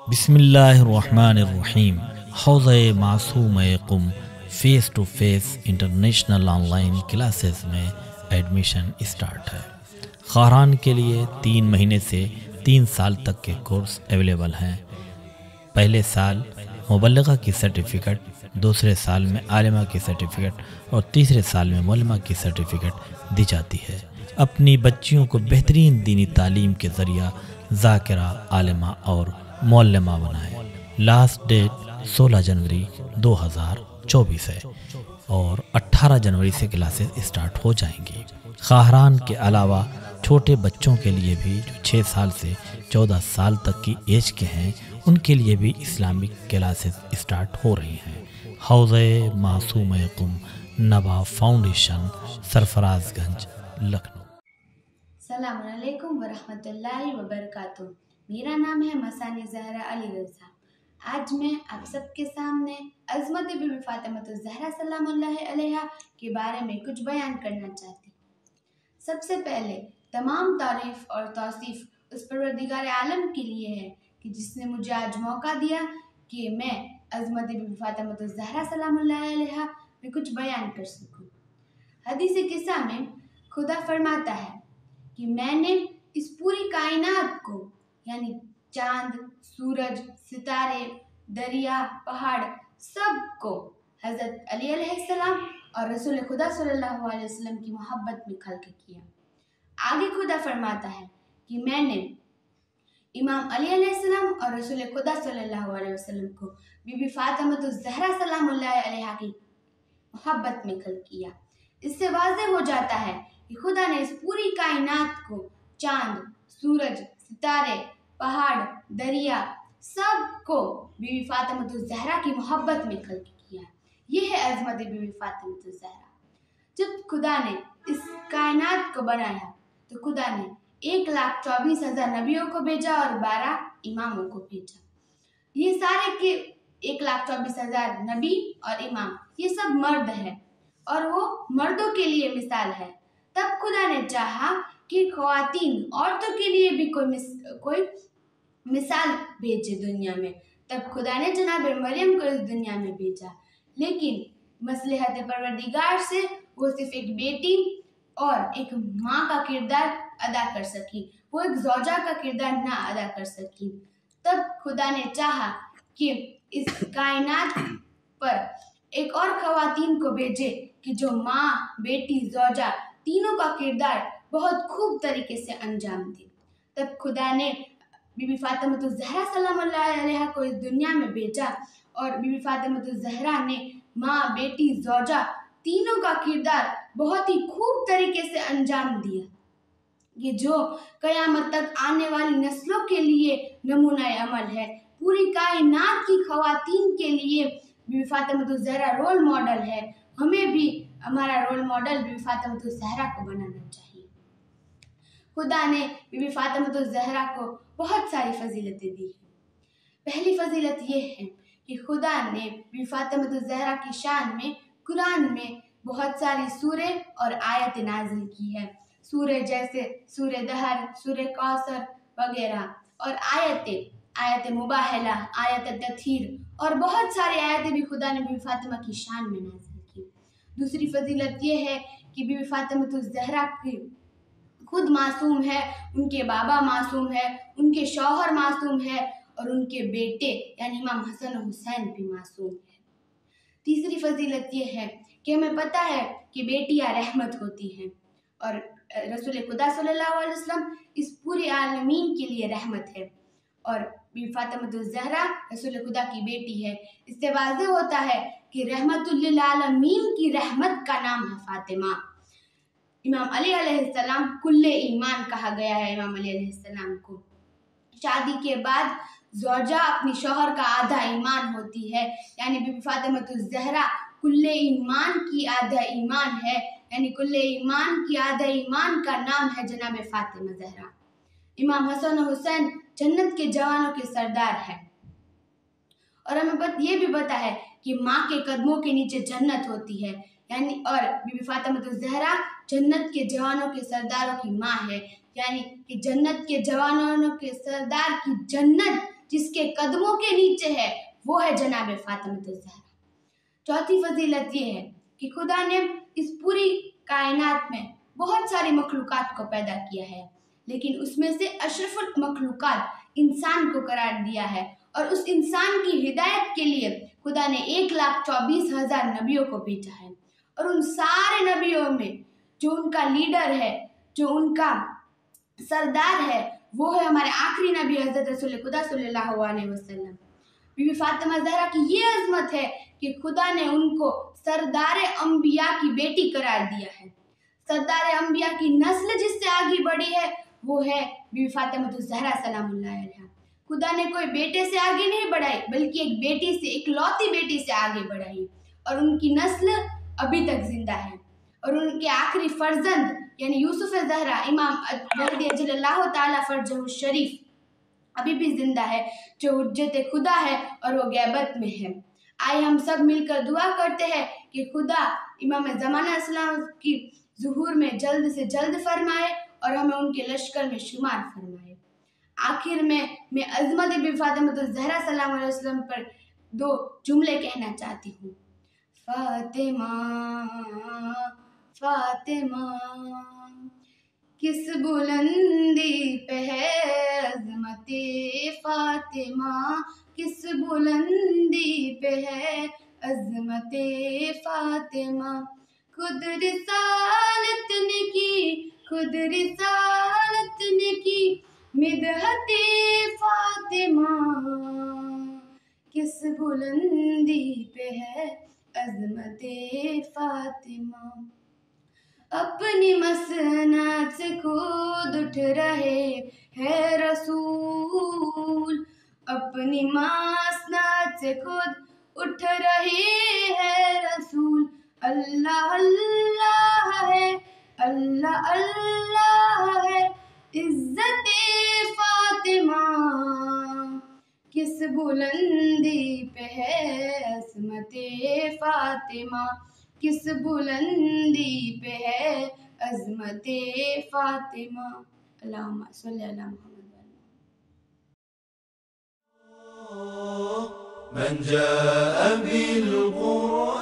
بسم اللہ الرحمن الرحیم۔ حوض معصوم Qom face to face international online classes میں ایڈمیشن اسٹارٹ ہے۔ خواہران کے لیے 3 مہینے سے 3 سال تک کے کورس اویلیبل ہیں۔ پہلے سال مبلغہ کی سرٹیفکیٹ، دوسرے سال میں عالمہ کی سرٹیفکیٹ اور تیسرے سال میں معلمہ کی سرٹیفکیٹ دی جاتی ہے۔ اپنی بچیوں کو بہترین دینی تعلیم کے ذریعہ ذاکرہ، عالمہ اور معلمہ بنائیں۔ لاسٹ ڈیٹ 16 جنوری 2024 ہے اور 18 جنوری سے کلاسز اسٹارٹ ہو جائیں گی۔ خواہران کے علاوہ چھوٹے بچوں کے لیے بھی جو 6 سال سے 14 سال تک کی ایج کے ہیں، ان کے لیے بھی اسلامک کلاسز اسٹارٹ ہو رہی ہیں۔ حوض معصوم قم، نبا فاؤنڈیشن، سرفراز گنج، لکھنؤ۔ السلام علیکم ورحمۃ اللہ وبرکاتہ۔ میرا نام ہے مسانی زہرا علی رضا۔ آج میں آپ سب کے سامنے عظمت بی بی فاطمہ الزہرا سلام اللہ علیہا کے بارے میں کچھ بیان کرنا چاہتی ہوں۔ سب سے پہلے تمام تعریف اور توصیف اس پروردگار عالم کے لیے ہے کہ جس نے مجھے آج موقع دیا کہ میں عظمت بی بی فاطمہ الزہرا سلام اللہ علیہا میں کچھ بیان کر سکوں۔ حدیث قصہ میں خدا فرماتا ہے کہ میں نے اس پوری کائنات کو، یعنی چاند، سورج، ستارے، دریا، پہاڑ، سب کو حضرت علی علیہ السلام اور رسول خدا صلی اللہ علیہ وسلم کی محبت میں خلق کیا۔ آگے خدا فرماتا ہے کہ میں نے امام علی علیہ السلام اور رسول خدا صلی اللہ علیہ وسلم کو بی بی فاطمہ الزہرا سلام اللہ علیہا کی محبت میں خلق کیا۔ اس سے واضح ہو جاتا ہے کہ خدا نے اس پوری کائنات کو، چاند، سورج، ستارے، پہاڑ، دریا، سب کو بی بی فاطمہ الزہرا کی محبت میں خلق کیا۔ یہ ہے عظمت بی بی فاطمہ الزہرا۔ جب خدا نے اس کائنات کو بنایا تو خدا نے 1,24,000 نبیوں کو بھیجا اور 12 اماموں کو بھیجا۔ یہ سارے کے 1,24,000 نبی اور امام یہ سب مرد ہیں اور وہ مردوں کے لیے مثال ہے۔ تب خدا نے چاہا کہ خواتین، عورتوں کے لیے بھی کوئی مثال بھیجے دنیا میں۔ تب خدا نے جناب مریم کو اس دنیا میں بھیجا، لیکن مصلحت پروردگار سے وہ صرف ایک بیٹی اور ایک ماں کا کردار ادا کر سکی، وہ ایک زوجہ کا کردار نہ ادا کر سکی۔ تب خدا نے چاہا کہ اس کائنات پر ایک اور خواتین کو بھیجے کہ جو ماں، بیٹی، زوجہ تینوں کا کردار بہت خوب طریقے سے انجام دے۔ تب خدا نے بی بی فاطمہ الزہرا سلام اللہ علیہا کو اس دنیا میں بھیجا اور بی بی فاطمہ الزہرا نے ماں، بیٹی، زوجہ تینوں کا کردار بہت ہی خوب طریقے سے انجام دیا، یہ جو قیامت تک آنے والی نسلوں کے لیے نمونہ عمل ہے۔ پوری کائنات کی خواتین کے لیے بی بی فاطمہ الزہرا رول ماڈل ہے۔ ہمیں بھی ہمارا رول ماڈل بی بی فاطمہ الزہرا کو بنانا چاہیے۔ خدا نے بی بی فاطمہ الزہرا کو بہت ساری فضیلتیں دی ہیں۔ پہلی فضیلت یہ ہے کہ خدا نے بی بی فاطمہ الزہرا کی شان میں قرآن میں بہت ساری سورے اور آیتیں نازل کی ہے۔ سورے جیسے سورہ دہر، سورہ کوثر وغیرہ، اور آیت مباہلہ، آیت تطہیر اور بہت ساری آیتیں بھی خدا نے بی بی فاطمہ کی شان میں نازل کی۔ دوسری فضیلت یہ ہے کہ بی بی فاطمہ الزہرا کی خود معصوم ہے، ان کے بابا معصوم ہے، ان کے شوہر معصوم ہے اور ان کے بیٹے یعنی امام حسن و حسین بھی معصوم ہے۔ تیسری فضیلت یہ ہے کہ ہمیں پتہ ہے کہ بیٹیاں رحمت ہوتی ہیں اور رسول خدا صلی اللہ علیہ وسلم اس پورے عالمین کے لیے رحمت ہے، اور بی بی فاطمہ الزہرا رسول خدا کی بیٹی ہے۔ اس سے واضح ہوتا ہے کہ رحمت للعالمین کی رحمت کا نام ہے فاطمہ۔ امام علی علیہ السلام کل ایمان کہا گیا ہے امام علی علیہ السلام کو۔ شادی کے بعد زوجہ اپنی شوہر کا آدھا ایمان ہوتی ہے، یعنی بی بی فاطمہ الزہرا کل ایمان کی آدھا ایمان ہے، یعنی کل ایمان کی آدھا ایمان کا نام ہے جناب فاطمہ زہرا۔ امام حسن و حسین جنت کے جوانوں کے سردار ہیں، اور ہمیں یہ بھی پتہ ہے کہ ماں کے قدموں کے نیچے جنت ہوتی ہے، یعنی اور بی بی فاطمہ الزہرا جنت کے جوانوں کے سرداروں کی ماں ہے، یعنی کہ جنت کے جوانوں کے سردار کی جنت جس کے قدموں کے نیچے ہے وہ ہے جناب فاطمہ الزہرا۔ چوتھی فضیلت یہ ہے کہ خدا نے اس پوری کائنات میں بہت ساری مخلوقات کو پیدا کیا ہے، لیکن اس میں سے اشرف المخلوقات انسان کو قرار دیا ہے، اور اس انسان کی ہدایت کے لیے خدا نے 1,24,000 نبیوں کو بھیجا ہے، اور ان سارے نبیوں میں جو ان کا لیڈر ہے، جو ان کا سردار ہے، وہ ہے ہمارے آخری نبی حضرت رسول خدا صلی اللہ علیہ وسلم۔ بی بی فاطمہ زہرا کی یہ عظمت ہے کہ خدا نے ان کو سردار انبیاء کی بیٹی قرار دیا ہے۔ سردار انبیاء کی نسل جس سے آگے بڑھی ہے وہ ہے بی بی فاطمہ الزہرا سلام اللہ علیہا۔ خدا نے کوئی بیٹے سے آگے نہیں بڑھائی بلکہ ایک بیٹی سے، ایک لوتی بیٹی سے آگے بڑھائی، اور ان کی نسل ابھی تک زندہ ہے، اور ان کے آخری فرزند یعنی یوسف زہرا امام مہدی اجل اللہ تعالیٰ فرجہ الشریف ابھی بھی زندہ ہے، جو حجت خدا ہے اور وہ غیبت میں ہے۔ آئے ہم سب مل کر دعا کرتے ہیں کہ خدا امام زمانہ السلام کی ظہور میں جلد سے جلد فرمائے اور ہمیں ان کے لشکر میں شمار فرمائے۔ آخر میں عظمت بی فاطمہ الزہرا سلام علیہ وسلم پر 2 جملے کہنا چاہتی ہوں۔ فاطمہ فاطمہ کس بلندی پہ ہے عظمت فاطمہ، کس بلندی پہ ہے عظمت فاطمہ، خود رسالت نے کی، خود رسالت نے کی مدحت فاطمہ، کس بلندی پہ ہے عظمت فاطمہ، اپنی مسند سے خود اٹھ رہے ہے رسول، اپنی مسند سے خود اٹھ رہے ہے رسول، اللہ اللہ ہے، اللہ اللہ ہے عزت فاطمہ، کس بلندی پہ ہے عظمت فاطمہ، کس بلندی پہ ہے عظمت فاطمہ۔ اللہم صلی علی محمد۔ من جاء بالقرآن